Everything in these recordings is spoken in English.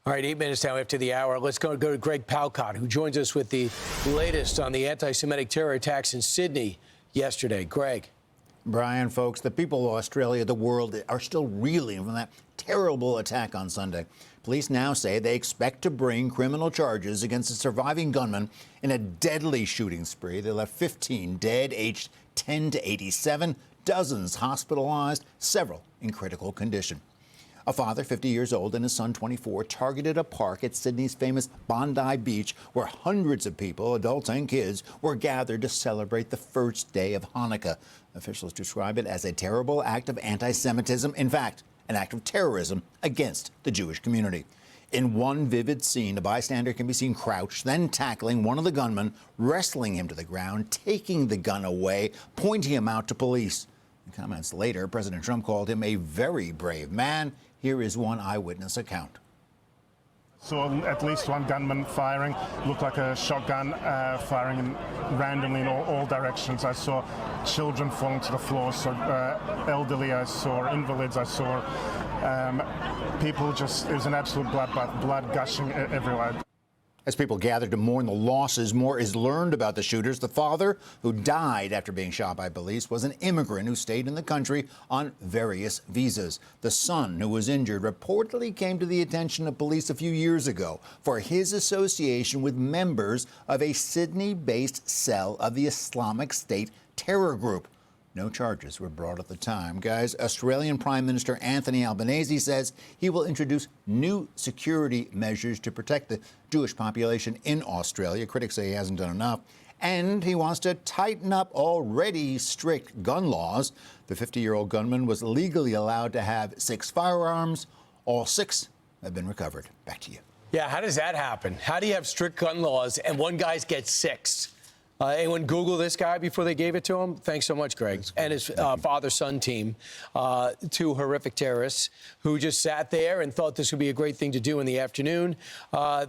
All right, 8 minutes now after the hour. Let's go to Greg Palkot, who joins us with the latest on the anti-Semitic terror attacks in Sydney yesterday. Greg. Brian, folks, the people of Australia, the world, are still reeling from that terrible attack on Sunday. Police now say they expect to bring criminal charges against the surviving gunman in a deadly shooting spree that left 15 dead, aged 10 to 87, dozens hospitalized, several in critical condition. A father, 50 years old, and his son, 24, targeted a park at Sydney's famous Bondi Beach, where hundreds of people, adults and kids, were gathered to celebrate the first day of Hanukkah. Officials describe it as a terrible act of anti-Semitism, in fact, an act of terrorism against the Jewish community. In one vivid scene, a bystander can be seen crouched, then tackling one of the gunmen, wrestling him to the ground, taking the gun away, pointing him out to police. In comments later, President Trump called him a very brave man. Here is one eyewitness account. Saw at least one gunman firing, looked like a shotgun firing randomly in all directions. I saw children falling to the floor, so elderly I saw, invalids I saw. People just, it was an absolute bloodbath, blood gushing everywhere. As people gathered to mourn the losses, more is learned about the shooters. The father, who died after being shot by police, was an immigrant who stayed in the country on various visas. The son, who was injured, reportedly came to the attention of police a few years ago for his association with members of a Sydney-based cell of the Islamic State terror group. No charges were brought at the time. Guys, Australian Prime Minister Anthony Albanese says he will introduce new security measures to protect the Jewish population in Australia. Critics say he hasn't done enough. And he wants to tighten up already strict gun laws. The 50-year-old gunman was legally allowed to have 6 firearms. All 6 have been recovered. Back to you. Yeah, how does that happen? How do you have strict gun laws and one guy gets 6? Anyone Google this guy before they gave it to him? Thanks so much, Greg. And his father-son team, 2 horrific terrorists who just sat there and thought this would be a great thing to do in the afternoon.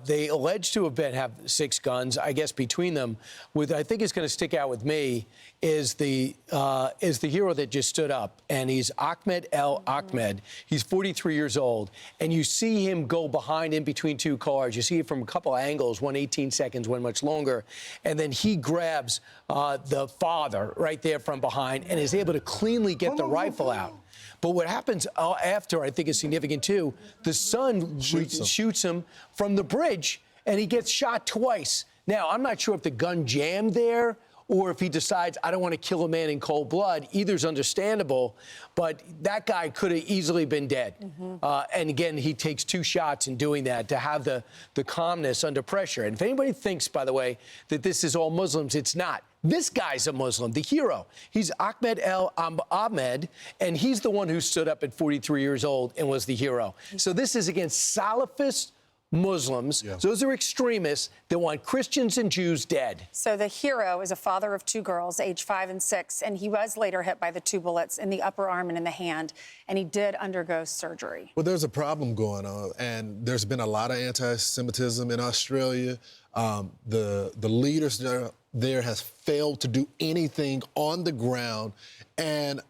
They alleged to have 6 guns. I guess between them, with I think is going to stick out with me is the hero that just stood up, and he's Ahmed El Ahmed. He's 43 years old, and you see him go behind in between 2 cars. You see it from a couple of angles, one 18 seconds, one much longer, and then he grabs the father right there from behind and is able to cleanly get the rifle out. But what happens after, I think, is significant, too. The son shoots him from the bridge, and he gets shot twice. Now, I'm not sure if the gun jammed there or if he decides, I don't want to kill a man in cold blood. Either's understandable, but that guy could have easily been dead. And again, he takes 2 shots in doing that to have the calmness under pressure. And if anybody thinks, by the way, that this is all Muslims, it's not. This guy's a Muslim, the hero. He's Ahmed El Ahmed, and he's the one who stood up at 43 years old and was the hero. So this is against Salafist Muslims. Yeah. Those are extremists that want Christians and Jews dead. So the hero is a father of 2 girls, age 5 and 6, and he was later hit by the 2 bullets in the upper arm and in the hand, and he did undergo surgery. Well, there's a problem going on, and there's been a lot of anti-Semitism in Australia. The leaders there has failed to do anything on the ground, and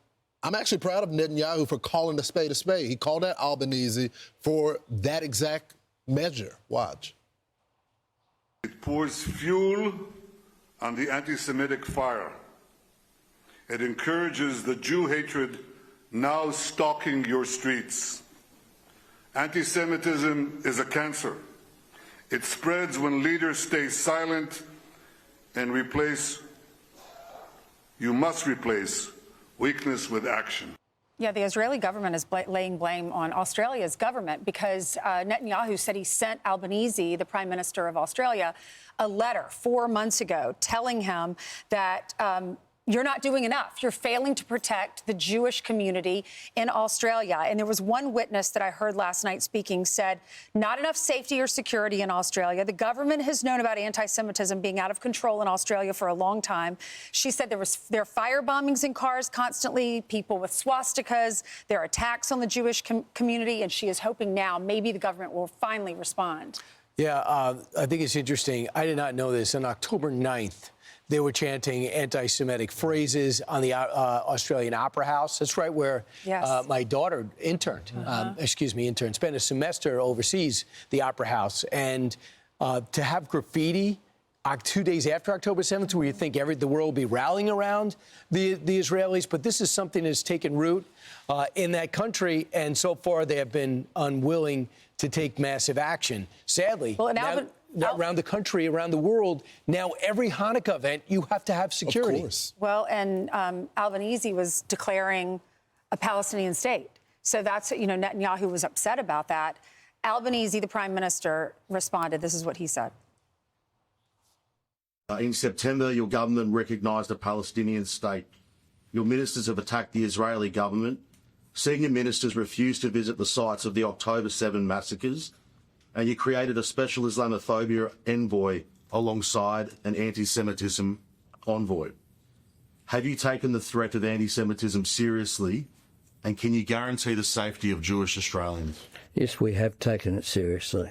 I'm actually proud of Netanyahu for calling a spade a spade. He called out Albanese for that exact measure. Watch. It pours fuel on the anti-Semitic fire. It encourages the Jew hatred now stalking your streets. Anti-Semitism is a cancer. It spreads when leaders stay silent and you must replace weakness with action. Yeah, the Israeli government is laying blame on Australia's government because Netanyahu said he sent Albanese, the Prime Minister of Australia, a letter 4 months ago telling him that you're not doing enough. You're failing to protect the Jewish community in Australia. And there was one witness that I heard last night speaking said, not enough safety or security in Australia. The government has known about anti-Semitism being out of control in Australia for a long time. She said there are fire bombings in cars constantly, people with swastikas, there are attacks on the Jewish community, and she is hoping now maybe the government will finally respond. Yeah, I think it's interesting. I did not know this. On October 9th, they were chanting anti-Semitic phrases on the Australian Opera House. That's right where my daughter interned. Spent a semester overseas, the Opera House. And to have graffiti 2 days after October 7th, where you think the world will be rallying around the Israelis, but this is something that's taken root in that country, and so far they have been unwilling to take massive action. Sadly, around the country, around the world, now every Hanukkah event, you have to have security. Of course. Well, and Albanese was declaring a Palestinian state. So that's, Netanyahu was upset about that. Albanese, the prime minister, responded. This is what he said. In September, your government recognised a Palestinian state. Your ministers have attacked the Israeli government. Senior ministers refused to visit the sites of the October 7 massacres. And you created a special Islamophobia envoy alongside an anti-Semitism envoy. Have you taken the threat of anti-Semitism seriously? And can you guarantee the safety of Jewish Australians? Yes, we have taken it seriously.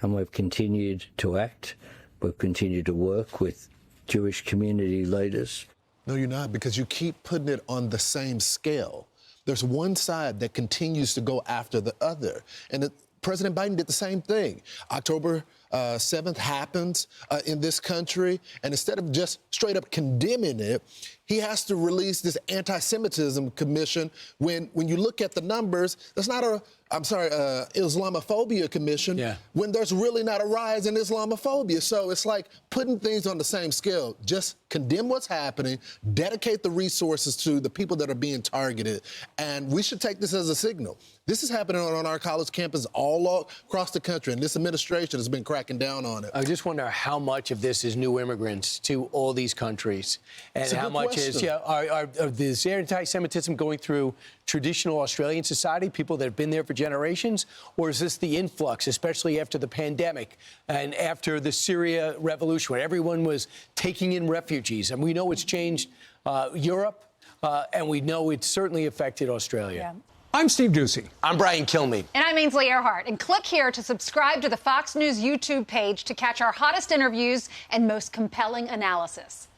And we've continued to act. We've continued to work with Jewish community leaders. No, you're not, because you keep putting it on the same scale. There's one side that continues to go after the other. And President Biden did the same thing. October 7th happens in this country, and instead of just straight up condemning it, he has to release this anti-Semitism commission. When you look at the numbers, that's not Islamophobia commission, when there's really not a rise in Islamophobia. So it's like putting things on the same scale. Just condemn what's happening, dedicate the resources to the people that are being targeted, and we should take this as a signal. This is happening on our college campus all across the country, and this administration has been cracking down on it. I just wonder how much of this is new immigrants to all these countries, and how much are this anti-Semitism going through traditional Australian society, people that have been there for generations, or is this the influx, especially after the pandemic and after the Syria revolution, when everyone was taking in refugees? And we know it's changed Europe, and we know it's certainly affected Australia. I'm Steve Doocy. I'm Brian Kilmeade. And I'm Ainsley Earhart. And click here to subscribe to the Fox News YouTube page to catch our hottest interviews and most compelling analysis.